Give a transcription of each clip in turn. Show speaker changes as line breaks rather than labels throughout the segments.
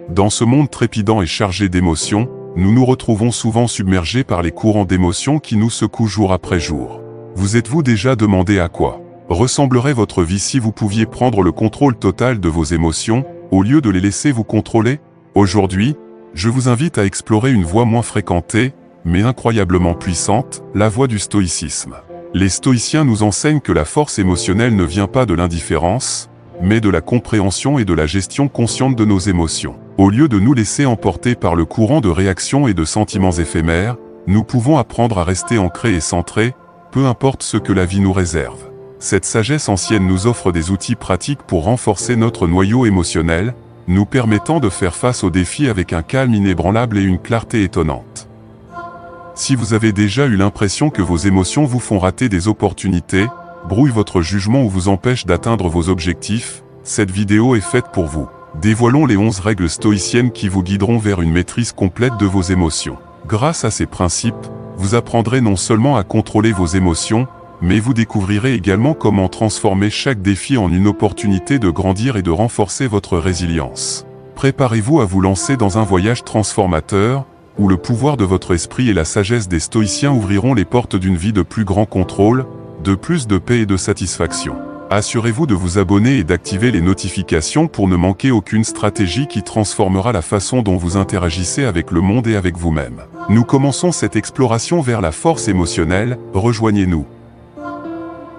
Dans ce monde trépidant et chargé d'émotions, nous nous retrouvons souvent submergés par les courants d'émotions qui nous secouent jour après jour. Vous êtes-vous déjà demandé à quoi ressemblerait votre vie si vous pouviez prendre le contrôle total de vos émotions, au lieu de les laisser vous contrôler? Aujourd'hui, je vous invite à explorer une voie moins fréquentée, mais incroyablement puissante, la voie du stoïcisme. Les stoïciens nous enseignent que la force émotionnelle ne vient pas de l'indifférence, mais de la compréhension et de la gestion consciente de nos émotions. Au lieu de nous laisser emporter par le courant de réactions et de sentiments éphémères, nous pouvons apprendre à rester ancrés et centrés, peu importe ce que la vie nous réserve. Cette sagesse ancienne nous offre des outils pratiques pour renforcer notre noyau émotionnel, nous permettant de faire face aux défis avec un calme inébranlable et une clarté étonnante. Si vous avez déjà eu l'impression que vos émotions vous font rater des opportunités, brouillent votre jugement ou vous empêchent d'atteindre vos objectifs, cette vidéo est faite pour vous. Dévoilons les 11 règles stoïciennes qui vous guideront vers une maîtrise complète de vos émotions. Grâce à ces principes, vous apprendrez non seulement à contrôler vos émotions, mais vous découvrirez également comment transformer chaque défi en une opportunité de grandir et de renforcer votre résilience. Préparez-vous à vous lancer dans un voyage transformateur, où le pouvoir de votre esprit et la sagesse des stoïciens ouvriront les portes d'une vie de plus grand contrôle, de plus de paix et de satisfaction. Assurez-vous de vous abonner et d'activer les notifications pour ne manquer aucune stratégie qui transformera la façon dont vous interagissez avec le monde et avec vous-même. Nous commençons cette exploration vers la force émotionnelle, rejoignez-nous.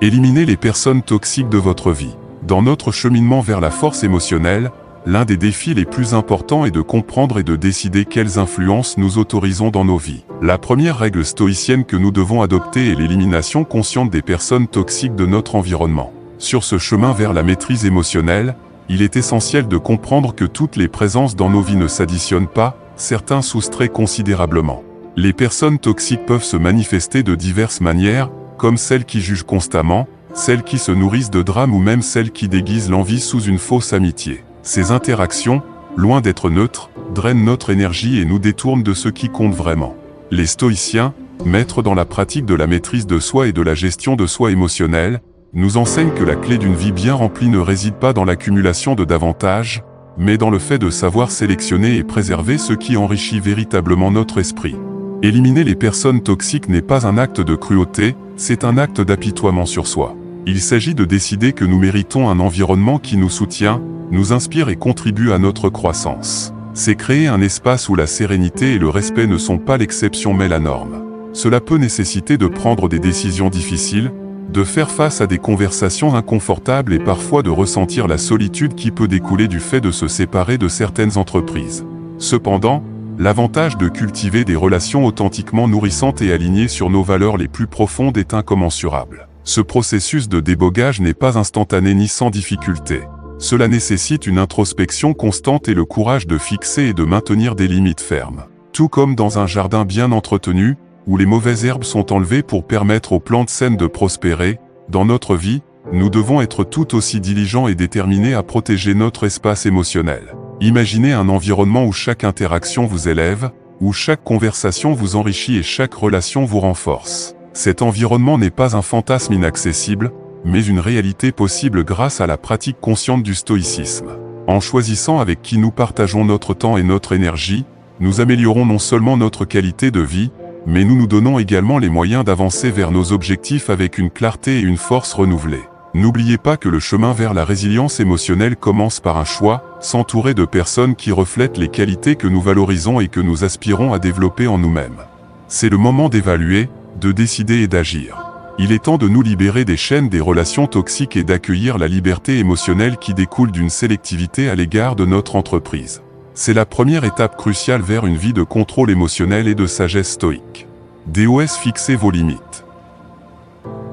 Éliminez les personnes toxiques de votre vie. Dans notre cheminement vers la force émotionnelle, l'un des défis les plus importants est de comprendre et de décider quelles influences nous autorisons dans nos vies. La première règle stoïcienne que nous devons adopter est l'élimination consciente des personnes toxiques de notre environnement. Sur ce chemin vers la maîtrise émotionnelle, il est essentiel de comprendre que toutes les présences dans nos vies ne s'additionnent pas, certains soustraient considérablement. Les personnes toxiques peuvent se manifester de diverses manières, comme celles qui jugent constamment, celles qui se nourrissent de drames ou même celles qui déguisent l'envie sous une fausse amitié. Ces interactions, loin d'être neutres, drainent notre énergie et nous détournent de ce qui compte vraiment. Les stoïciens, maîtres dans la pratique de la maîtrise de soi et de la gestion de soi émotionnelle, nous enseignent que la clé d'une vie bien remplie ne réside pas dans l'accumulation de davantage, mais dans le fait de savoir sélectionner et préserver ce qui enrichit véritablement notre esprit. Éliminer les personnes toxiques n'est pas un acte de cruauté, c'est un acte d'apitoiement sur soi. Il s'agit de décider que nous méritons un environnement qui nous soutient, nous inspire et contribue à notre croissance. C'est créer un espace où la sérénité et le respect ne sont pas l'exception mais la norme. Cela peut nécessiter de prendre des décisions difficiles, de faire face à des conversations inconfortables et parfois de ressentir la solitude qui peut découler du fait de se séparer de certaines entreprises. Cependant, l'avantage de cultiver des relations authentiquement nourrissantes et alignées sur nos valeurs les plus profondes est incommensurable. Ce processus de débogage n'est pas instantané ni sans difficulté. Cela nécessite une introspection constante et le courage de fixer et de maintenir des limites fermes. Tout comme dans un jardin bien entretenu, où les mauvaises herbes sont enlevées pour permettre aux plantes saines de prospérer, dans notre vie, nous devons être tout aussi diligents et déterminés à protéger notre espace émotionnel. Imaginez un environnement où chaque interaction vous élève, où chaque conversation vous enrichit et chaque relation vous renforce. Cet environnement n'est pas un fantasme inaccessible, mais une réalité possible grâce à la pratique consciente du stoïcisme. En choisissant avec qui nous partageons notre temps et notre énergie, nous améliorons non seulement notre qualité de vie, mais nous nous donnons également les moyens d'avancer vers nos objectifs avec une clarté et une force renouvelées. N'oubliez pas que le chemin vers la résilience émotionnelle commence par un choix, s'entourer de personnes qui reflètent les qualités que nous valorisons et que nous aspirons à développer en nous-mêmes. C'est le moment d'évaluer, de décider et d'agir. Il est temps de nous libérer des chaînes des relations toxiques et d'accueillir la liberté émotionnelle qui découle d'une sélectivité à l'égard de notre entreprise. C'est la première étape cruciale vers une vie de contrôle émotionnel et de sagesse stoïque. DOS, fixez vos limites.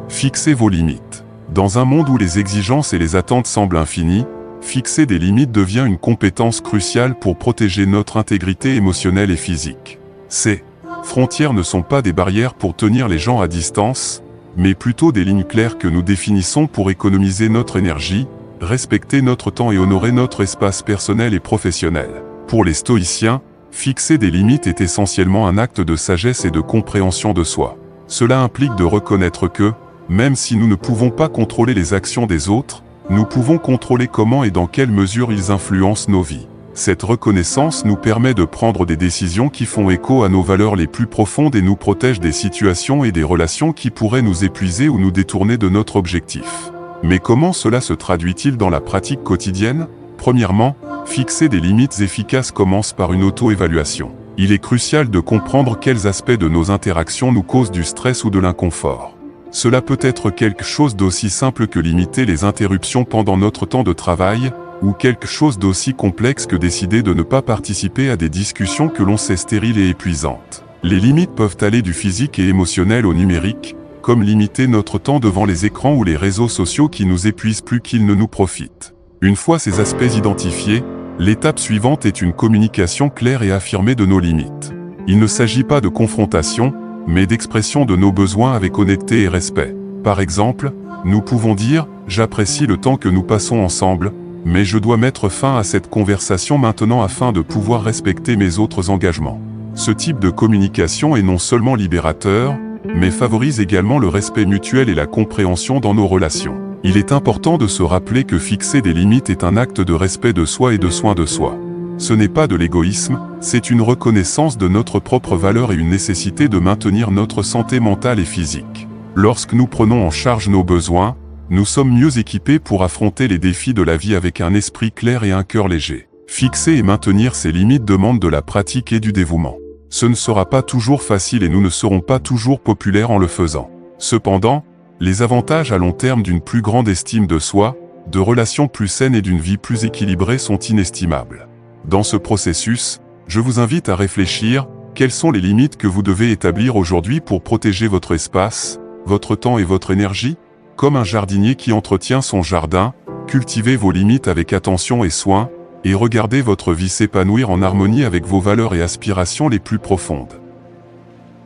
Fixez vos limites. Dans un monde où les exigences et les attentes semblent infinies, fixer des limites devient une compétence cruciale pour protéger notre intégrité émotionnelle et physique. Ces frontières ne sont pas des barrières pour tenir les gens à distance, mais plutôt des lignes claires que nous définissons pour économiser notre énergie, respecter notre temps et honorer notre espace personnel et professionnel. Pour les stoïciens, fixer des limites est essentiellement un acte de sagesse et de compréhension de soi. Cela implique de reconnaître que, même si nous ne pouvons pas contrôler les actions des autres, nous pouvons contrôler comment et dans quelle mesure ils influencent nos vies. Cette reconnaissance nous permet de prendre des décisions qui font écho à nos valeurs les plus profondes et nous protègent des situations et des relations qui pourraient nous épuiser ou nous détourner de notre objectif. Mais comment cela se traduit-il dans la pratique quotidienne? Premièrement, fixer des limites efficaces commence par une auto-évaluation. Il est crucial de comprendre quels aspects de nos interactions nous causent du stress ou de l'inconfort. Cela peut être quelque chose d'aussi simple que limiter les interruptions pendant notre temps de travail, ou quelque chose d'aussi complexe que décider de ne pas participer à des discussions que l'on sait stériles et épuisantes. Les limites peuvent aller du physique et émotionnel au numérique, comme limiter notre temps devant les écrans ou les réseaux sociaux qui nous épuisent plus qu'ils ne nous profitent. Une fois ces aspects identifiés, l'étape suivante est une communication claire et affirmée de nos limites. Il ne s'agit pas de confrontation, mais d'expression de nos besoins avec honnêteté et respect. Par exemple, nous pouvons dire « J'apprécie le temps que nous passons ensemble, mais je dois mettre fin à cette conversation maintenant afin de pouvoir respecter mes autres engagements. » Ce type de communication est non seulement libérateur, mais favorise également le respect mutuel et la compréhension dans nos relations. Il est important de se rappeler que fixer des limites est un acte de respect de soi et de soin de soi. Ce n'est pas de l'égoïsme, c'est une reconnaissance de notre propre valeur et une nécessité de maintenir notre santé mentale et physique. Lorsque nous prenons en charge nos besoins, nous sommes mieux équipés pour affronter les défis de la vie avec un esprit clair et un cœur léger. Fixer et maintenir ces limites demande de la pratique et du dévouement. Ce ne sera pas toujours facile et nous ne serons pas toujours populaires en le faisant. Cependant, les avantages à long terme d'une plus grande estime de soi, de relations plus saines et d'une vie plus équilibrée sont inestimables. Dans ce processus, je vous invite à réfléchir, quelles sont les limites que vous devez établir aujourd'hui pour protéger votre espace, votre temps et votre énergie? Comme un jardinier qui entretient son jardin, cultivez vos limites avec attention et soin, et regardez votre vie s'épanouir en harmonie avec vos valeurs et aspirations les plus profondes.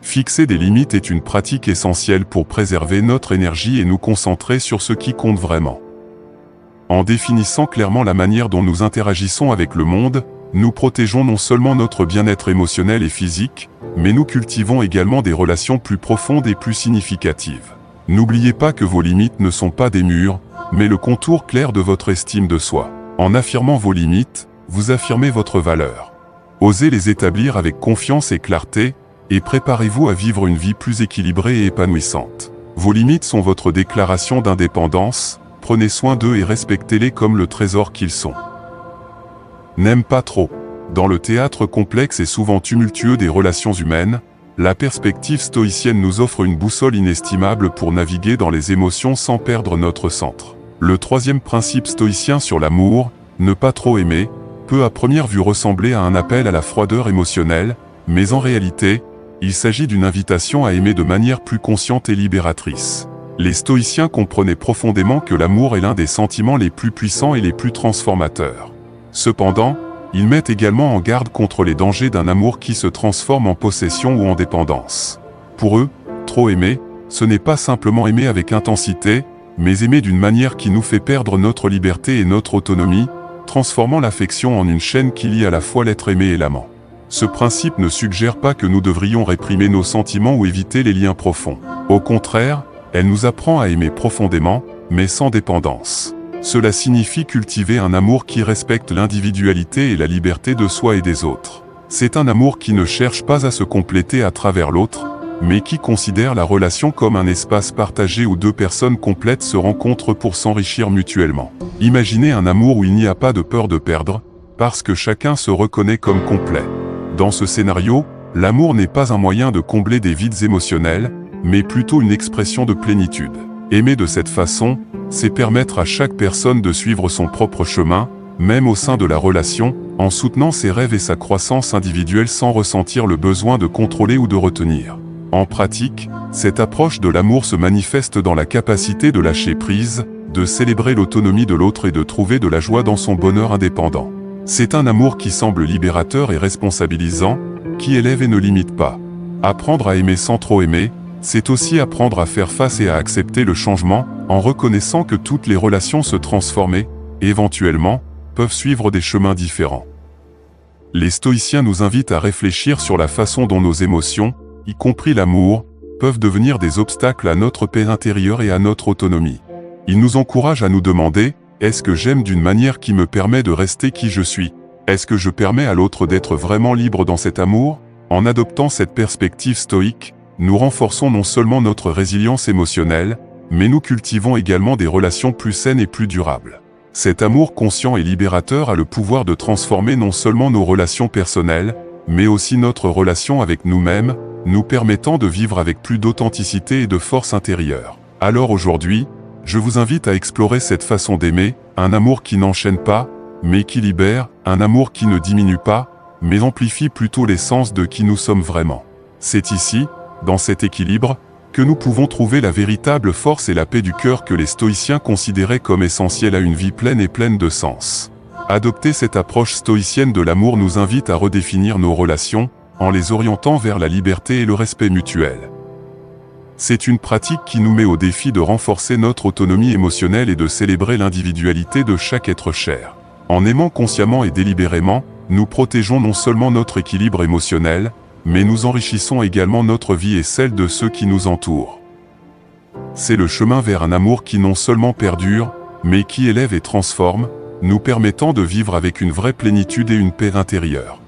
Fixer des limites est une pratique essentielle pour préserver notre énergie et nous concentrer sur ce qui compte vraiment. En définissant clairement la manière dont nous interagissons avec le monde, nous protégeons non seulement notre bien-être émotionnel et physique, mais nous cultivons également des relations plus profondes et plus significatives. N'oubliez pas que vos limites ne sont pas des murs, mais le contour clair de votre estime de soi. En affirmant vos limites, vous affirmez votre valeur. Osez les établir avec confiance et clarté, et préparez-vous à vivre une vie plus équilibrée et épanouissante. Vos limites sont votre déclaration d'indépendance, prenez soin d'eux et respectez-les comme le trésor qu'ils sont. N'aime pas trop. Dans le théâtre complexe et souvent tumultueux des relations humaines, la perspective stoïcienne nous offre une boussole inestimable pour naviguer dans les émotions sans perdre notre centre. Le troisième principe stoïcien sur l'amour, ne pas trop aimer, peut à première vue ressembler à un appel à la froideur émotionnelle, mais en réalité, il s'agit d'une invitation à aimer de manière plus consciente et libératrice. Les stoïciens comprenaient profondément que l'amour est l'un des sentiments les plus puissants et les plus transformateurs. Cependant, ils mettent également en garde contre les dangers d'un amour qui se transforme en possession ou en dépendance. Pour eux, trop aimer, ce n'est pas simplement aimer avec intensité, mais aimer d'une manière qui nous fait perdre notre liberté et notre autonomie, transformant l'affection en une chaîne qui lie à la fois l'être aimé et l'amant. Ce principe ne suggère pas que nous devrions réprimer nos sentiments ou éviter les liens profonds. Au contraire, elle nous apprend à aimer profondément, mais sans dépendance. Cela signifie cultiver un amour qui respecte l'individualité et la liberté de soi et des autres. C'est un amour qui ne cherche pas à se compléter à travers l'autre, mais qui considère la relation comme un espace partagé où deux personnes complètes se rencontrent pour s'enrichir mutuellement. Imaginez un amour où il n'y a pas de peur de perdre, parce que chacun se reconnaît comme complet. Dans ce scénario, l'amour n'est pas un moyen de combler des vides émotionnels, mais plutôt une expression de plénitude. Aimer de cette façon, c'est permettre à chaque personne de suivre son propre chemin, même au sein de la relation, en soutenant ses rêves et sa croissance individuelle sans ressentir le besoin de contrôler ou de retenir. En pratique, cette approche de l'amour se manifeste dans la capacité de lâcher prise, de célébrer l'autonomie de l'autre et de trouver de la joie dans son bonheur indépendant. C'est un amour qui semble libérateur et responsabilisant, qui élève et ne limite pas. Apprendre à aimer sans trop aimer, c'est aussi apprendre à faire face et à accepter le changement, en reconnaissant que toutes les relations se transforment et, éventuellement, peuvent suivre des chemins différents. Les stoïciens nous invitent à réfléchir sur la façon dont nos émotions, y compris l'amour, peuvent devenir des obstacles à notre paix intérieure et à notre autonomie. Ils nous encouragent à nous demander, est-ce que j'aime d'une manière qui me permet de rester qui je suis? Est-ce que je permets à l'autre d'être vraiment libre dans cet amour? En adoptant cette perspective stoïque, nous renforçons non seulement notre résilience émotionnelle, mais nous cultivons également des relations plus saines et plus durables. Cet amour conscient et libérateur a le pouvoir de transformer non seulement nos relations personnelles, mais aussi notre relation avec nous-mêmes, nous permettant de vivre avec plus d'authenticité et de force intérieure. Alors aujourd'hui, je vous invite à explorer cette façon d'aimer, un amour qui n'enchaîne pas, mais qui libère, un amour qui ne diminue pas, mais amplifie plutôt l'essence de qui nous sommes vraiment. C'est ici, dans cet équilibre, que nous pouvons trouver la véritable force et la paix du cœur que les stoïciens considéraient comme essentielle à une vie pleine et pleine de sens. Adopter cette approche stoïcienne de l'amour nous invite à redéfinir nos relations, en les orientant vers la liberté et le respect mutuel. C'est une pratique qui nous met au défi de renforcer notre autonomie émotionnelle et de célébrer l'individualité de chaque être cher. En aimant consciemment et délibérément, nous protégeons non seulement notre équilibre émotionnel, mais nous enrichissons également notre vie et celle de ceux qui nous entourent. C'est le chemin vers un amour qui non seulement perdure, mais qui élève et transforme, nous permettant de vivre avec une vraie plénitude et une paix intérieure.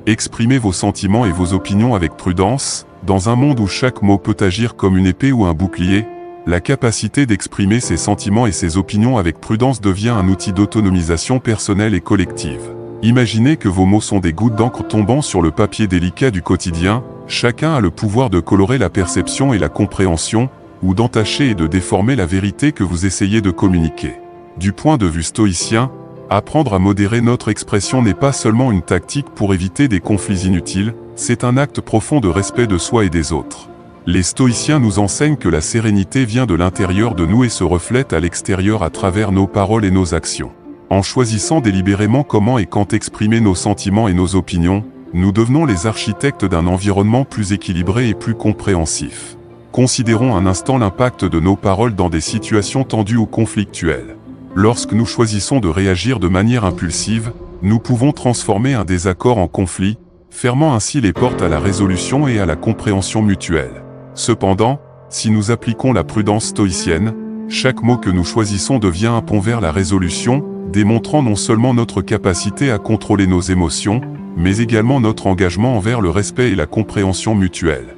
Exprimez vos sentiments et vos opinions avec prudence. Dans un monde où chaque mot peut agir comme une épée ou un bouclier, la capacité d'exprimer ses sentiments et ses opinions avec prudence devient un outil d'autonomisation personnelle et collective. Imaginez que vos mots sont des gouttes d'encre tombant sur le papier délicat du quotidien. Chacun a le pouvoir de colorer la perception et la compréhension, ou d'entacher et de déformer la vérité que vous essayez de communiquer. Du point de vue stoïcien, apprendre à modérer notre expression n'est pas seulement une tactique pour éviter des conflits inutiles, c'est un acte profond de respect de soi et des autres. Les stoïciens nous enseignent que la sérénité vient de l'intérieur de nous et se reflète à l'extérieur à travers nos paroles et nos actions. En choisissant délibérément comment et quand exprimer nos sentiments et nos opinions, nous devenons les architectes d'un environnement plus équilibré et plus compréhensif. Considérons un instant l'impact de nos paroles dans des situations tendues ou conflictuelles. Lorsque nous choisissons de réagir de manière impulsive, nous pouvons transformer un désaccord en conflit, fermant ainsi les portes à la résolution et à la compréhension mutuelle. Cependant, si nous appliquons la prudence stoïcienne, chaque mot que nous choisissons devient un pont vers la résolution, démontrant non seulement notre capacité à contrôler nos émotions, mais également notre engagement envers le respect et la compréhension mutuelle.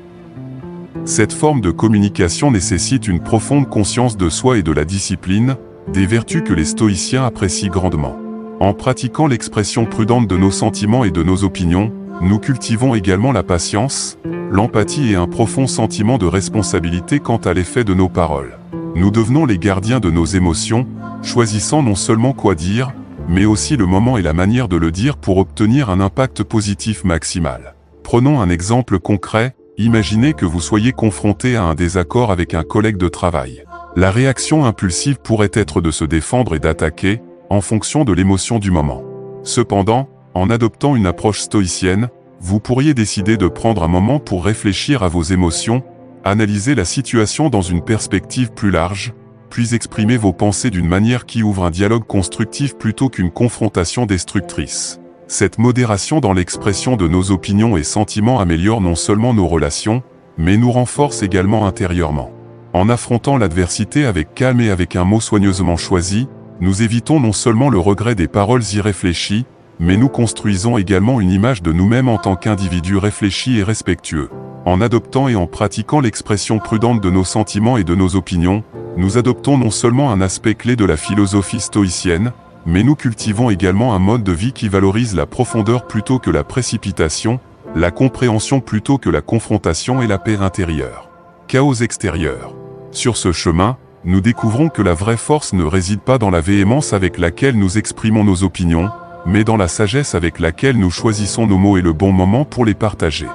Cette forme de communication nécessite une profonde conscience de soi et de la discipline, des vertus que les stoïciens apprécient grandement. En pratiquant l'expression prudente de nos sentiments et de nos opinions, nous cultivons également la patience, l'empathie et un profond sentiment de responsabilité quant à l'effet de nos paroles. Nous devenons les gardiens de nos émotions, choisissant non seulement quoi dire, mais aussi le moment et la manière de le dire pour obtenir un impact positif maximal. Prenons un exemple concret, imaginez que vous soyez confronté à un désaccord avec un collègue de travail. La réaction impulsive pourrait être de se défendre et d'attaquer, en fonction de l'émotion du moment. Cependant, en adoptant une approche stoïcienne, vous pourriez décider de prendre un moment pour réfléchir à vos émotions, analyser la situation dans une perspective plus large, puis exprimer vos pensées d'une manière qui ouvre un dialogue constructif plutôt qu'une confrontation destructrice. Cette modération dans l'expression de nos opinions et sentiments améliore non seulement nos relations, mais nous renforce également intérieurement. En affrontant l'adversité avec calme et avec un mot soigneusement choisi, nous évitons non seulement le regret des paroles irréfléchies, mais nous construisons également une image de nous-mêmes en tant qu'individus réfléchis et respectueux. En adoptant et en pratiquant l'expression prudente de nos sentiments et de nos opinions, nous adoptons non seulement un aspect clé de la philosophie stoïcienne, mais nous cultivons également un mode de vie qui valorise la profondeur plutôt que la précipitation, la compréhension plutôt que la confrontation et la paix intérieure. Chaos extérieur. Sur ce chemin, nous découvrons que la vraie force ne réside pas dans la véhémence avec laquelle nous exprimons nos opinions, mais dans la sagesse avec laquelle nous choisissons nos mots et le bon moment pour les partager.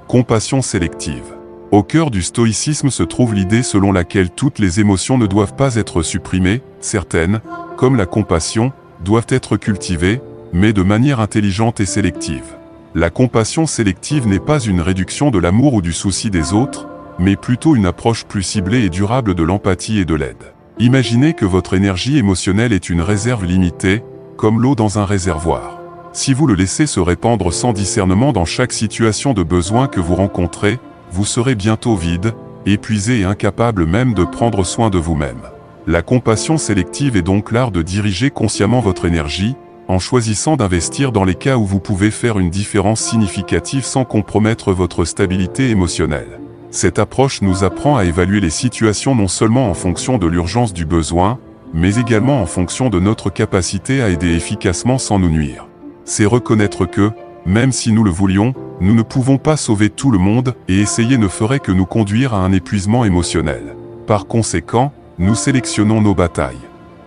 Compassion sélective. Au cœur du stoïcisme se trouve l'idée selon laquelle toutes les émotions ne doivent pas être supprimées, certaines, comme la compassion, doivent être cultivées, mais de manière intelligente et sélective. La compassion sélective n'est pas une réduction de l'amour ou du souci des autres, mais plutôt une approche plus ciblée et durable de l'empathie et de l'aide. Imaginez que votre énergie émotionnelle est une réserve limitée, comme l'eau dans un réservoir. Si vous le laissez se répandre sans discernement dans chaque situation de besoin que vous rencontrez, vous serez bientôt vide, épuisé et incapable même de prendre soin de vous-même. La compassion sélective est donc l'art de diriger consciemment votre énergie, en choisissant d'investir dans les cas où vous pouvez faire une différence significative sans compromettre votre stabilité émotionnelle. Cette approche nous apprend à évaluer les situations non seulement en fonction de l'urgence du besoin, mais également en fonction de notre capacité à aider efficacement sans nous nuire. C'est reconnaître que, même si nous le voulions, nous ne pouvons pas sauver tout le monde, et essayer ne ferait que nous conduire à un épuisement émotionnel. Par conséquent, nous sélectionnons nos batailles.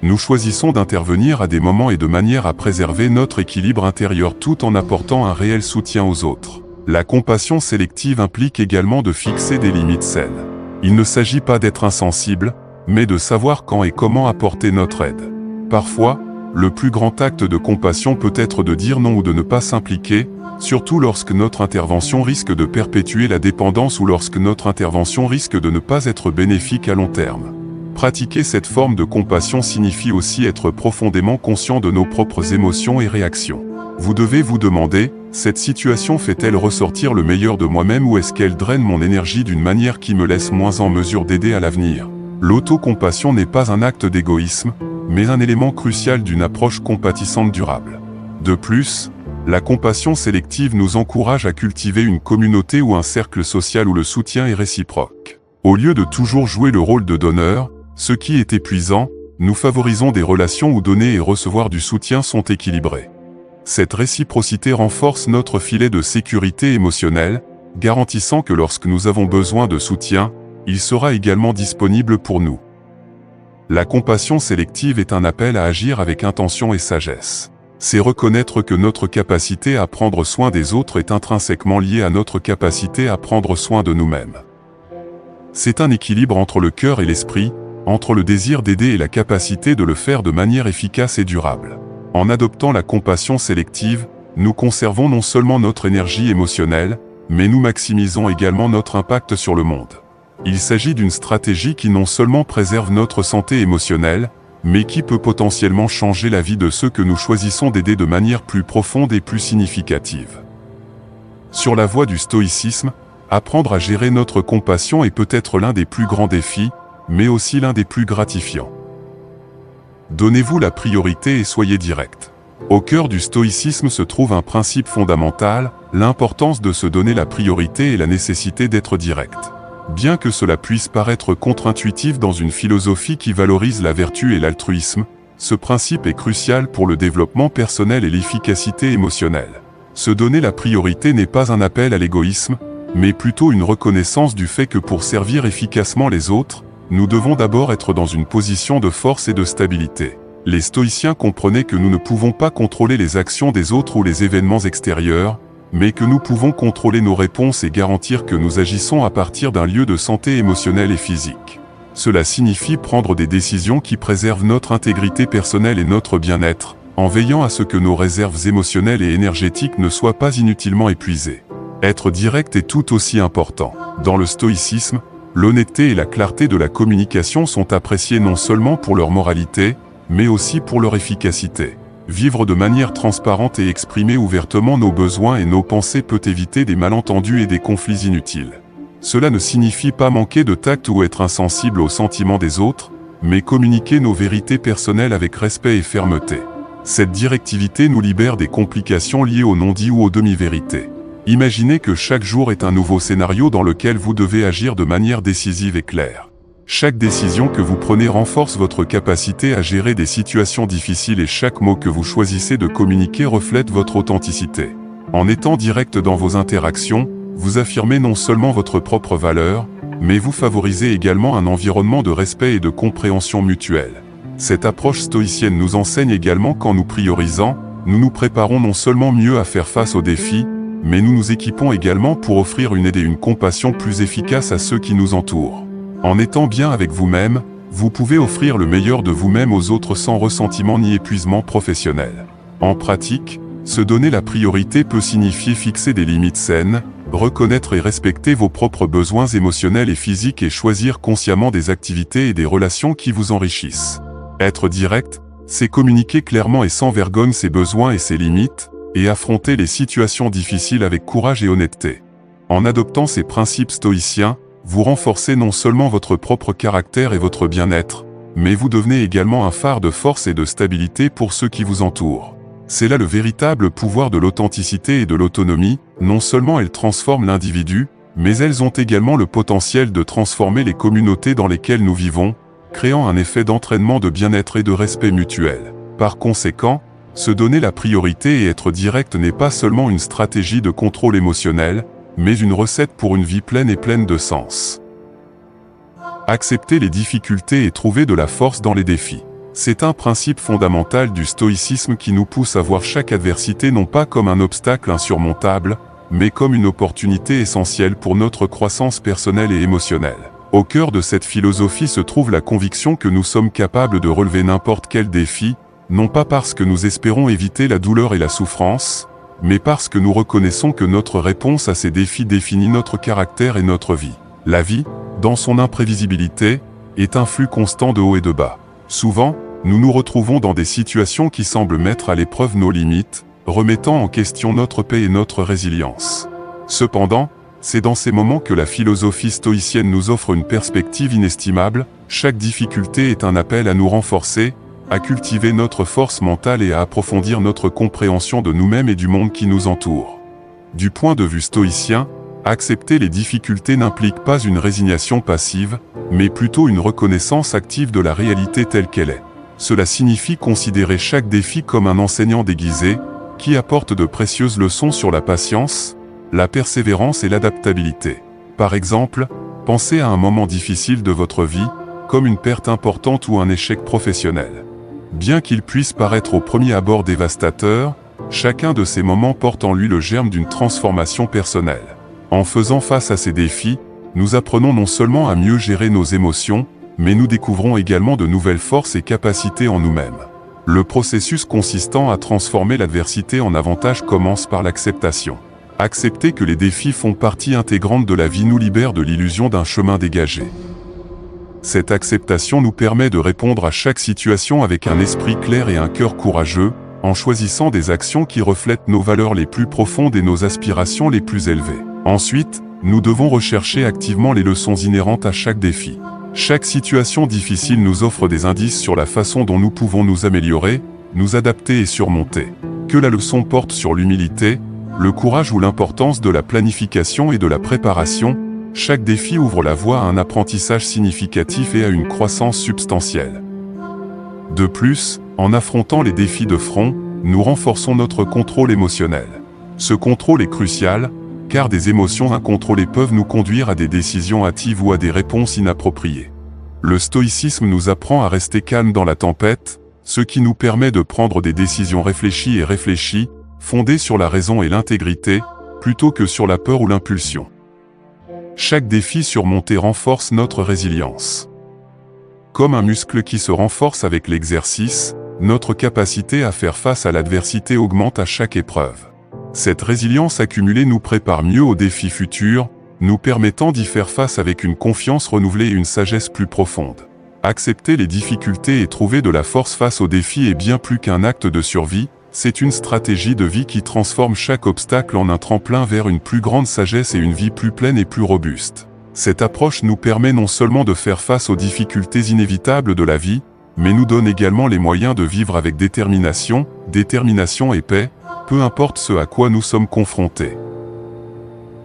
Nous choisissons d'intervenir à des moments et de manière à préserver notre équilibre intérieur tout en apportant un réel soutien aux autres. La compassion sélective implique également de fixer des limites saines. Il ne s'agit pas d'être insensible, mais de savoir quand et comment apporter notre aide. Parfois, le plus grand acte de compassion peut être de dire non ou de ne pas s'impliquer, surtout lorsque notre intervention risque de perpétuer la dépendance ou lorsque notre intervention risque de ne pas être bénéfique à long terme. Pratiquer cette forme de compassion signifie aussi être profondément conscient de nos propres émotions et réactions. Vous devez vous demander, cette situation fait-elle ressortir le meilleur de moi-même ou est-ce qu'elle draine mon énergie d'une manière qui me laisse moins en mesure d'aider à l'avenir? L'autocompassion n'est pas un acte d'égoïsme, mais un élément crucial d'une approche compatissante durable. De plus, la compassion sélective nous encourage à cultiver une communauté ou un cercle social où le soutien est réciproque. Au lieu de toujours jouer le rôle de donneur, ce qui est épuisant, nous favorisons des relations où donner et recevoir du soutien sont équilibrés. Cette réciprocité renforce notre filet de sécurité émotionnelle, garantissant que lorsque nous avons besoin de soutien, il sera également disponible pour nous. La compassion sélective est un appel à agir avec intention et sagesse. C'est reconnaître que notre capacité à prendre soin des autres est intrinsèquement liée à notre capacité à prendre soin de nous-mêmes. C'est un équilibre entre le cœur et l'esprit, entre le désir d'aider et la capacité de le faire de manière efficace et durable. En adoptant la compassion sélective, nous conservons non seulement notre énergie émotionnelle, mais nous maximisons également notre impact sur le monde. Il s'agit d'une stratégie qui non seulement préserve notre santé émotionnelle, mais qui peut potentiellement changer la vie de ceux que nous choisissons d'aider de manière plus profonde et plus significative. Sur la voie du stoïcisme, apprendre à gérer notre compassion est peut-être l'un des plus grands défis, mais aussi l'un des plus gratifiants. Donnez-vous la priorité et soyez direct. Au cœur du stoïcisme se trouve un principe fondamental, l'importance de se donner la priorité et la nécessité d'être direct. Bien que cela puisse paraître contre-intuitif dans une philosophie qui valorise la vertu et l'altruisme, ce principe est crucial pour le développement personnel et l'efficacité émotionnelle. Se donner la priorité n'est pas un appel à l'égoïsme, mais plutôt une reconnaissance du fait que pour servir efficacement les autres, nous devons d'abord être dans une position de force et de stabilité. Les stoïciens comprenaient que nous ne pouvons pas contrôler les actions des autres ou les événements extérieurs, mais que nous pouvons contrôler nos réponses et garantir que nous agissons à partir d'un lieu de santé émotionnelle et physique. Cela signifie prendre des décisions qui préservent notre intégrité personnelle et notre bien-être, en veillant à ce que nos réserves émotionnelles et énergétiques ne soient pas inutilement épuisées. Être direct est tout aussi important. Dans le stoïcisme, l'honnêteté et la clarté de la communication sont appréciées non seulement pour leur moralité, mais aussi pour leur efficacité. Vivre de manière transparente et exprimer ouvertement nos besoins et nos pensées peut éviter des malentendus et des conflits inutiles. Cela ne signifie pas manquer de tact ou être insensible aux sentiments des autres, mais communiquer nos vérités personnelles avec respect et fermeté. Cette directivité nous libère des complications liées aux non-dits ou aux demi-vérités. Imaginez que chaque jour est un nouveau scénario dans lequel vous devez agir de manière décisive et claire. Chaque décision que vous prenez renforce votre capacité à gérer des situations difficiles et chaque mot que vous choisissez de communiquer reflète votre authenticité. En étant direct dans vos interactions, vous affirmez non seulement votre propre valeur, mais vous favorisez également un environnement de respect et de compréhension mutuelle. Cette approche stoïcienne nous enseigne également qu'en nous priorisant, nous nous préparons non seulement mieux à faire face aux défis, mais nous nous équipons également pour offrir une aide et une compassion plus efficaces à ceux qui nous entourent. En étant bien avec vous-même, vous pouvez offrir le meilleur de vous-même aux autres sans ressentiment ni épuisement professionnel. En pratique, se donner la priorité peut signifier fixer des limites saines, reconnaître et respecter vos propres besoins émotionnels et physiques et choisir consciemment des activités et des relations qui vous enrichissent. Être direct, c'est communiquer clairement et sans vergogne ses besoins et ses limites, et affronter les situations difficiles avec courage et honnêteté. En adoptant ces principes stoïciens, vous renforcez non seulement votre propre caractère et votre bien-être, mais vous devenez également un phare de force et de stabilité pour ceux qui vous entourent. C'est là le véritable pouvoir de l'authenticité et de l'autonomie. Non seulement elles transforment l'individu, mais elles ont également le potentiel de transformer les communautés dans lesquelles nous vivons, créant un effet d'entraînement de bien-être et de respect mutuel. Par conséquent, se donner la priorité et être direct n'est pas seulement une stratégie de contrôle émotionnel, mais une recette pour une vie pleine et pleine de sens. Accepter les difficultés et trouver de la force dans les défis. C'est un principe fondamental du stoïcisme qui nous pousse à voir chaque adversité non pas comme un obstacle insurmontable, mais comme une opportunité essentielle pour notre croissance personnelle et émotionnelle. Au cœur de cette philosophie se trouve la conviction que nous sommes capables de relever n'importe quel défi, non pas parce que nous espérons éviter la douleur et la souffrance, mais parce que nous reconnaissons que notre réponse à ces défis définit notre caractère et notre vie. La vie, dans son imprévisibilité, est un flux constant de haut et de bas. Souvent, nous nous retrouvons dans des situations qui semblent mettre à l'épreuve nos limites, remettant en question notre paix et notre résilience. Cependant, c'est dans ces moments que la philosophie stoïcienne nous offre une perspective inestimable. Chaque difficulté est un appel à nous renforcer, à cultiver notre force mentale et à approfondir notre compréhension de nous-mêmes et du monde qui nous entoure. Du point de vue stoïcien, accepter les difficultés n'implique pas une résignation passive, mais plutôt une reconnaissance active de la réalité telle qu'elle est. Cela signifie considérer chaque défi comme un enseignant déguisé, qui apporte de précieuses leçons sur la patience, la persévérance et l'adaptabilité. Par exemple, pensez à un moment difficile de votre vie, comme une perte importante ou un échec professionnel. Bien qu'il puisse paraître au premier abord dévastateur, chacun de ces moments porte en lui le germe d'une transformation personnelle. En faisant face à ces défis, nous apprenons non seulement à mieux gérer nos émotions, mais nous découvrons également de nouvelles forces et capacités en nous-mêmes. Le processus consistant à transformer l'adversité en avantage commence par l'acceptation. Accepter que les défis font partie intégrante de la vie nous libère de l'illusion d'un chemin dégagé. Cette acceptation nous permet de répondre à chaque situation avec un esprit clair et un cœur courageux, en choisissant des actions qui reflètent nos valeurs les plus profondes et nos aspirations les plus élevées. Ensuite, nous devons rechercher activement les leçons inhérentes à chaque défi. Chaque situation difficile nous offre des indices sur la façon dont nous pouvons nous améliorer, nous adapter et surmonter. Que la leçon porte sur l'humilité, le courage ou l'importance de la planification et de la préparation, chaque défi ouvre la voie à un apprentissage significatif et à une croissance substantielle. De plus, en affrontant les défis de front, nous renforçons notre contrôle émotionnel. Ce contrôle est crucial, car des émotions incontrôlées peuvent nous conduire à des décisions hâtives ou à des réponses inappropriées. Le stoïcisme nous apprend à rester calme dans la tempête, ce qui nous permet de prendre des décisions réfléchies, fondées sur la raison et l'intégrité, plutôt que sur la peur ou l'impulsion. Chaque défi surmonté renforce notre résilience. Comme un muscle qui se renforce avec l'exercice, notre capacité à faire face à l'adversité augmente à chaque épreuve. Cette résilience accumulée nous prépare mieux aux défis futurs, nous permettant d'y faire face avec une confiance renouvelée et une sagesse plus profonde. Accepter les difficultés et trouver de la force face aux défis est bien plus qu'un acte de survie, c'est une stratégie de vie qui transforme chaque obstacle en un tremplin vers une plus grande sagesse et une vie plus pleine et plus robuste. Cette approche nous permet non seulement de faire face aux difficultés inévitables de la vie, mais nous donne également les moyens de vivre avec détermination et paix, peu importe ce à quoi nous sommes confrontés.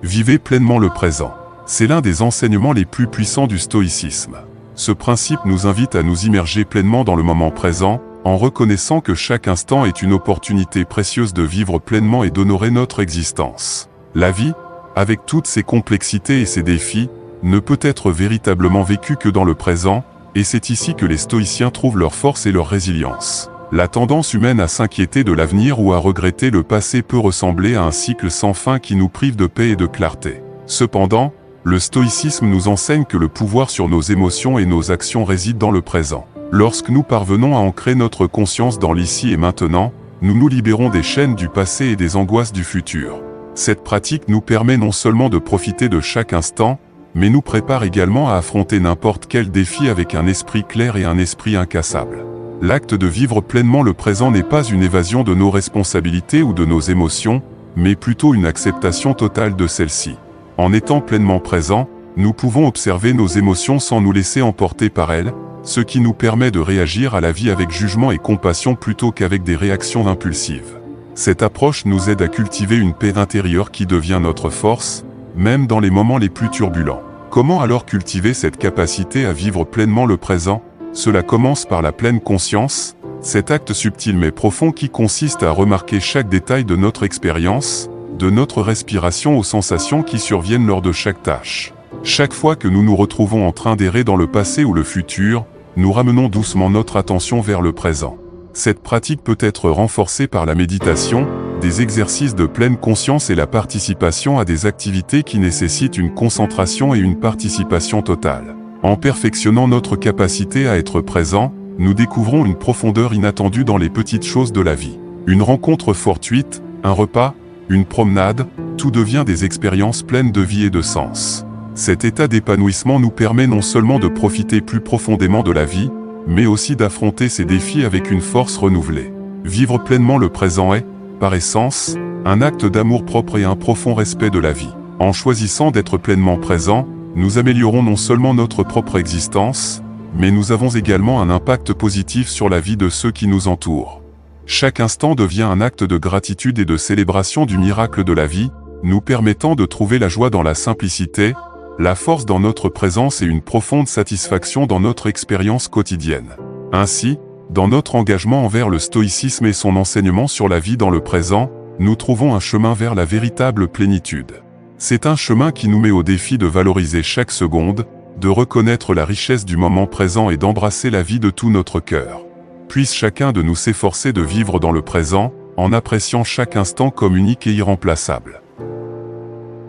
Vivez pleinement le présent. C'est l'un des enseignements les plus puissants du stoïcisme. Ce principe nous invite à nous immerger pleinement dans le moment présent, en reconnaissant que chaque instant est une opportunité précieuse de vivre pleinement et d'honorer notre existence. La vie, avec toutes ses complexités et ses défis, ne peut être véritablement vécue que dans le présent, et c'est ici que les stoïciens trouvent leur force et leur résilience. La tendance humaine à s'inquiéter de l'avenir ou à regretter le passé peut ressembler à un cycle sans fin qui nous prive de paix et de clarté. Cependant, le stoïcisme nous enseigne que le pouvoir sur nos émotions et nos actions réside dans le présent. Lorsque nous parvenons à ancrer notre conscience dans l'ici et maintenant, nous nous libérons des chaînes du passé et des angoisses du futur. Cette pratique nous permet non seulement de profiter de chaque instant, mais nous prépare également à affronter n'importe quel défi avec un esprit clair et un esprit incassable. L'acte de vivre pleinement le présent n'est pas une évasion de nos responsabilités ou de nos émotions, mais plutôt une acceptation totale de celles-ci. En étant pleinement présent, Nous pouvons observer nos émotions sans nous laisser emporter par elles, ce qui nous permet de réagir à la vie avec jugement et compassion plutôt qu'avec des réactions impulsives. Cette approche nous aide à cultiver une paix intérieure qui devient notre force, même dans les moments les plus turbulents. Comment alors cultiver cette capacité à vivre pleinement le présent? Cela commence par la pleine conscience, cet acte subtil mais profond qui consiste à remarquer chaque détail de notre expérience, de notre respiration aux sensations qui surviennent lors de chaque tâche. Chaque fois que nous nous retrouvons en train d'errer dans le passé ou le futur, nous ramenons doucement notre attention vers le présent. Cette pratique peut être renforcée par la méditation, des exercices de pleine conscience et la participation à des activités qui nécessitent une concentration et une participation totale. En perfectionnant notre capacité à être présent, nous découvrons une profondeur inattendue dans les petites choses de la vie. Une rencontre fortuite, un repas, une promenade, tout devient des expériences pleines de vie et de sens. Cet état d'épanouissement nous permet non seulement de profiter plus profondément de la vie, mais aussi d'affronter ces défis avec une force renouvelée. Vivre pleinement le présent est, par essence, un acte d'amour-propre et un profond respect de la vie. En choisissant d'être pleinement présent, nous améliorons non seulement notre propre existence, mais nous avons également un impact positif sur la vie de ceux qui nous entourent. Chaque instant devient un acte de gratitude et de célébration du miracle de la vie, nous permettant de trouver la joie dans la simplicité, la force dans notre présence et une profonde satisfaction dans notre expérience quotidienne. Ainsi, dans notre engagement envers le stoïcisme et son enseignement sur la vie dans le présent, nous trouvons un chemin vers la véritable plénitude. C'est un chemin qui nous met au défi de valoriser chaque seconde, de reconnaître la richesse du moment présent et d'embrasser la vie de tout notre cœur. Puisse chacun de nous s'efforcer de vivre dans le présent, en appréciant chaque instant comme unique et irremplaçable.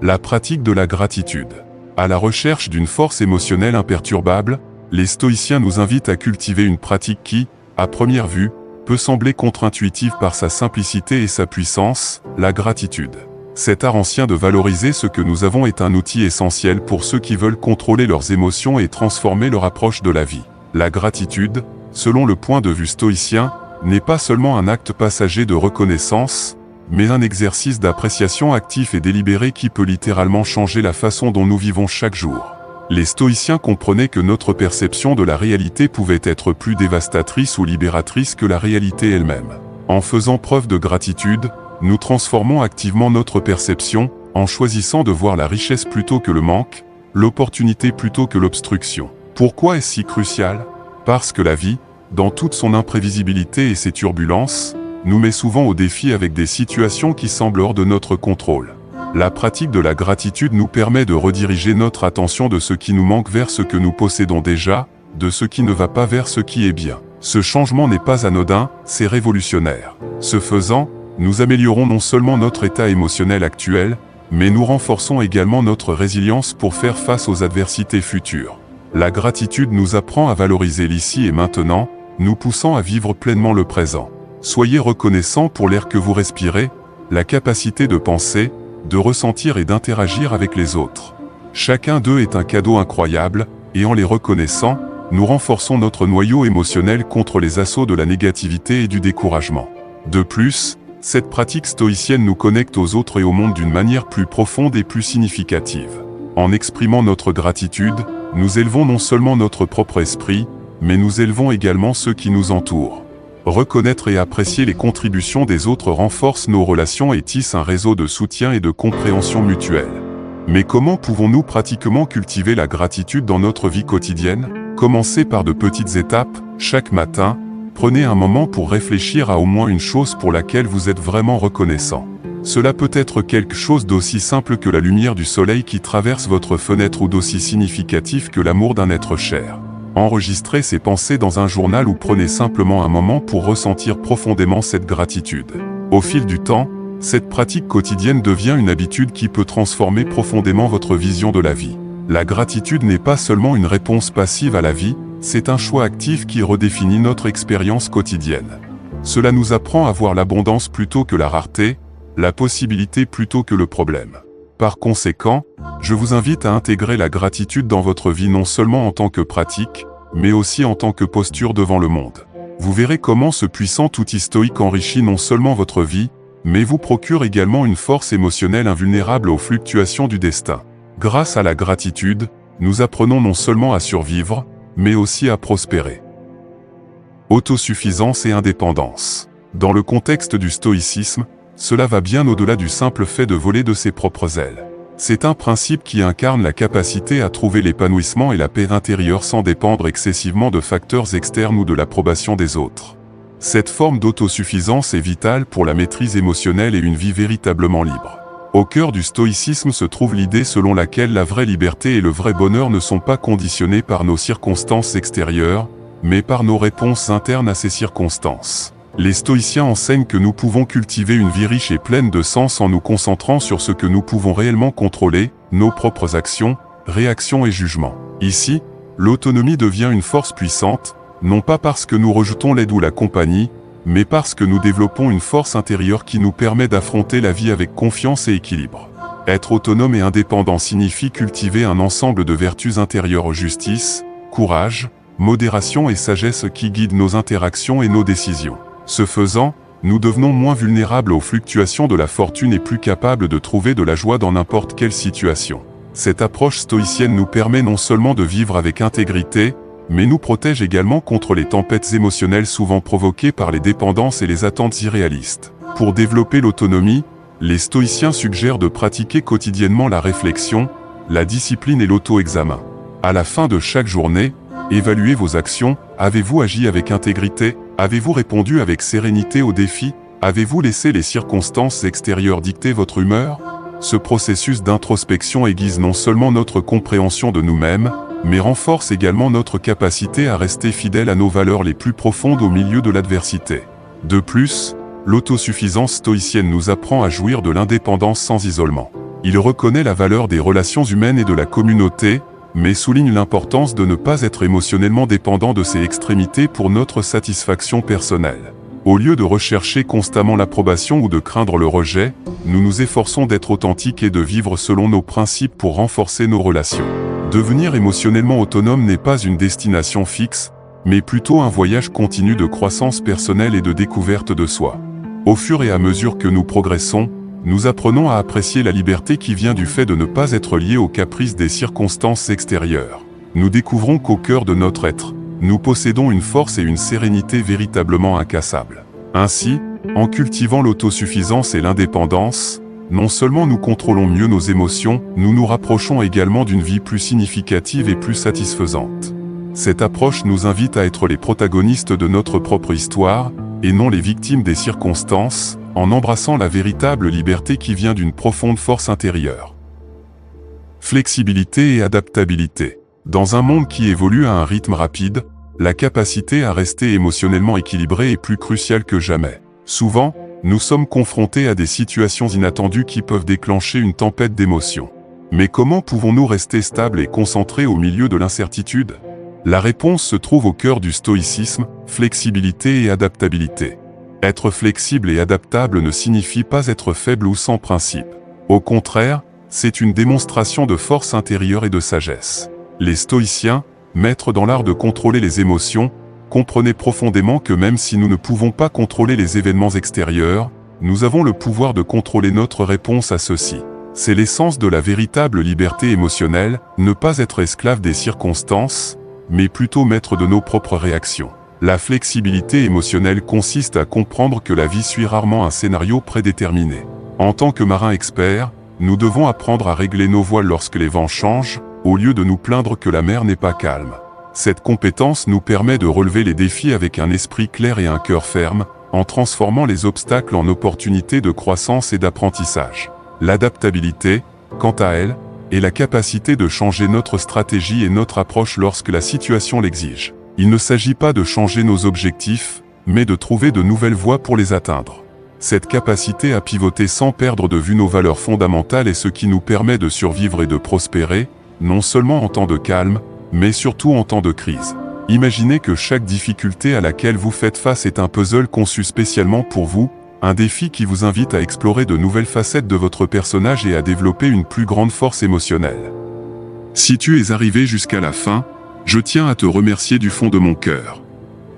La pratique de la gratitude. À la recherche d'une force émotionnelle imperturbable, les stoïciens nous invitent à cultiver une pratique qui, à première vue, peut sembler contre-intuitive par sa simplicité et sa puissance, la gratitude. Cet art ancien de valoriser ce que nous avons est un outil essentiel pour ceux qui veulent contrôler leurs émotions et transformer leur approche de la vie. La gratitude, selon le point de vue stoïcien, n'est pas seulement un acte passager de reconnaissance, mais un exercice d'appréciation actif et délibéré qui peut littéralement changer la façon dont nous vivons chaque jour. Les stoïciens comprenaient que notre perception de la réalité pouvait être plus dévastatrice ou libératrice que la réalité elle-même. En faisant preuve de gratitude, nous transformons activement notre perception, en choisissant de voir la richesse plutôt que le manque, l'opportunité plutôt que l'obstruction. Pourquoi est-ce si crucial? Parce que la vie, dans toute son imprévisibilité et ses turbulences, nous met souvent au défi avec des situations qui semblent hors de notre contrôle. La pratique de la gratitude nous permet de rediriger notre attention de ce qui nous manque vers ce que nous possédons déjà, de ce qui ne va pas vers ce qui est bien. Ce changement n'est pas anodin, c'est révolutionnaire. Ce faisant, nous améliorons non seulement notre état émotionnel actuel, mais nous renforçons également notre résilience pour faire face aux adversités futures. La gratitude nous apprend à valoriser l'ici et maintenant, nous poussant à vivre pleinement le présent. Soyez reconnaissants pour l'air que vous respirez, la capacité de penser, de ressentir et d'interagir avec les autres. Chacun d'eux est un cadeau incroyable, et en les reconnaissant, nous renforçons notre noyau émotionnel contre les assauts de la négativité et du découragement. De plus, cette pratique stoïcienne nous connecte aux autres et au monde d'une manière plus profonde et plus significative. En exprimant notre gratitude, nous élevons non seulement notre propre esprit, mais nous élevons également ceux qui nous entourent. Reconnaître et apprécier les contributions des autres renforce nos relations et tisse un réseau de soutien et de compréhension mutuelle. Mais comment pouvons-nous pratiquement cultiver la gratitude dans notre vie quotidienne? Commencez par de petites étapes. Chaque matin, prenez un moment pour réfléchir à au moins une chose pour laquelle vous êtes vraiment reconnaissant. Cela peut être quelque chose d'aussi simple que la lumière du soleil qui traverse votre fenêtre ou d'aussi significatif que l'amour d'un être cher. Enregistrez ces pensées dans un journal ou prenez simplement un moment pour ressentir profondément cette gratitude. Au fil du temps, cette pratique quotidienne devient une habitude qui peut transformer profondément votre vision de la vie. La gratitude n'est pas seulement une réponse passive à la vie, c'est un choix actif qui redéfinit notre expérience quotidienne. Cela nous apprend à voir l'abondance plutôt que la rareté, la possibilité plutôt que le problème. Par conséquent, je vous invite à intégrer la gratitude dans votre vie non seulement en tant que pratique, mais aussi en tant que posture devant le monde. Vous verrez comment ce puissant outil stoïque enrichit non seulement votre vie, mais vous procure également une force émotionnelle invulnérable aux fluctuations du destin. Grâce à la gratitude, nous apprenons non seulement à survivre, mais aussi à prospérer. Autosuffisance et indépendance. Dans le contexte du stoïcisme, cela va bien au-delà du simple fait de voler de ses propres ailes. C'est un principe qui incarne la capacité à trouver l'épanouissement et la paix intérieure sans dépendre excessivement de facteurs externes ou de l'approbation des autres. Cette forme d'autosuffisance est vitale pour la maîtrise émotionnelle et une vie véritablement libre. Au cœur du stoïcisme se trouve l'idée selon laquelle la vraie liberté et le vrai bonheur ne sont pas conditionnés par nos circonstances extérieures, mais par nos réponses internes à ces circonstances. Les stoïciens enseignent que nous pouvons cultiver une vie riche et pleine de sens en nous concentrant sur ce que nous pouvons réellement contrôler, nos propres actions, réactions et jugements. Ici, l'autonomie devient une force puissante, non pas parce que nous rejetons l'aide ou la compagnie, mais parce que nous développons une force intérieure qui nous permet d'affronter la vie avec confiance et équilibre. Être autonome et indépendant signifie cultiver un ensemble de vertus intérieures: justice, courage, modération et sagesse qui guident nos interactions et nos décisions. Ce faisant, nous devenons moins vulnérables aux fluctuations de la fortune et plus capables de trouver de la joie dans n'importe quelle situation. Cette approche stoïcienne nous permet non seulement de vivre avec intégrité, mais nous protège également contre les tempêtes émotionnelles souvent provoquées par les dépendances et les attentes irréalistes. Pour développer l'autonomie, les stoïciens suggèrent de pratiquer quotidiennement la réflexion, la discipline et l'auto-examen. À la fin de chaque journée, évaluez vos actions. Avez-vous agi avec intégrité? Avez-vous répondu avec sérénité aux défis? Avez-vous laissé les circonstances extérieures dicter votre humeur? Ce processus d'introspection aiguise non seulement notre compréhension de nous-mêmes, mais renforce également notre capacité à rester fidèles à nos valeurs les plus profondes au milieu de l'adversité. De plus, l'autosuffisance stoïcienne nous apprend à jouir de l'indépendance sans isolement. Il reconnaît la valeur des relations humaines et de la communauté, mais souligne l'importance de ne pas être émotionnellement dépendant de ces extrémités pour notre satisfaction personnelle. Au lieu de rechercher constamment l'approbation ou de craindre le rejet, nous nous efforçons d'être authentiques et de vivre selon nos principes pour renforcer nos relations. Devenir émotionnellement autonome n'est pas une destination fixe, mais plutôt un voyage continu de croissance personnelle et de découverte de soi. Au fur et à mesure que nous progressons, nous apprenons à apprécier la liberté qui vient du fait de ne pas être liés aux caprices des circonstances extérieures. Nous découvrons qu'au cœur de notre être, nous possédons une force et une sérénité véritablement incassables. Ainsi, en cultivant l'autosuffisance et l'indépendance, non seulement nous contrôlons mieux nos émotions, nous nous rapprochons également d'une vie plus significative et plus satisfaisante. Cette approche nous invite à être les protagonistes de notre propre histoire, et non les victimes des circonstances, en embrassant la véritable liberté qui vient d'une profonde force intérieure. Flexibilité et adaptabilité. Dans un monde qui évolue à un rythme rapide, la capacité à rester émotionnellement équilibré est plus cruciale que jamais. Souvent, nous sommes confrontés à des situations inattendues qui peuvent déclencher une tempête d'émotions. Mais comment pouvons-nous rester stables et concentrés au milieu de l'incertitude? La réponse se trouve au cœur du stoïcisme: flexibilité et adaptabilité. Être flexible et adaptable ne signifie pas être faible ou sans principe. Au contraire, c'est une démonstration de force intérieure et de sagesse. Les stoïciens, maîtres dans l'art de contrôler les émotions, comprenaient profondément que même si nous ne pouvons pas contrôler les événements extérieurs, nous avons le pouvoir de contrôler notre réponse à ceux-ci. C'est l'essence de la véritable liberté émotionnelle, ne pas être esclave des circonstances, mais plutôt maître de nos propres réactions. La flexibilité émotionnelle consiste à comprendre que la vie suit rarement un scénario prédéterminé. En tant que marins experts, nous devons apprendre à régler nos voiles lorsque les vents changent, au lieu de nous plaindre que la mer n'est pas calme. Cette compétence nous permet de relever les défis avec un esprit clair et un cœur ferme, en transformant les obstacles en opportunités de croissance et d'apprentissage. L'adaptabilité, quant à elle, est la capacité de changer notre stratégie et notre approche lorsque la situation l'exige. Il ne s'agit pas de changer nos objectifs, mais de trouver de nouvelles voies pour les atteindre. Cette capacité à pivoter sans perdre de vue nos valeurs fondamentales est ce qui nous permet de survivre et de prospérer, non seulement en temps de calme, mais surtout en temps de crise. Imaginez que chaque difficulté à laquelle vous faites face est un puzzle conçu spécialement pour vous, un défi qui vous invite à explorer de nouvelles facettes de votre personnage et à développer une plus grande force émotionnelle. Si tu es arrivé jusqu'à la fin, je tiens à te remercier du fond de mon cœur.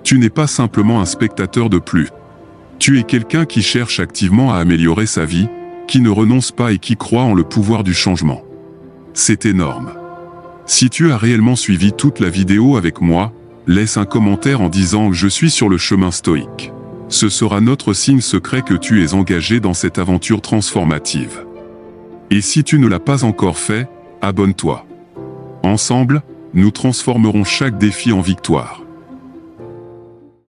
Tu n'es pas simplement un spectateur de plus. Tu es quelqu'un qui cherche activement à améliorer sa vie, qui ne renonce pas et qui croit en le pouvoir du changement. C'est énorme. Si tu as réellement suivi toute la vidéo avec moi, laisse un commentaire en disant que je suis sur le chemin stoïque. Ce sera notre signe secret que tu es engagé dans cette aventure transformative. Et si tu ne l'as pas encore fait, abonne-toi. Ensemble, nous transformerons chaque défi en victoire.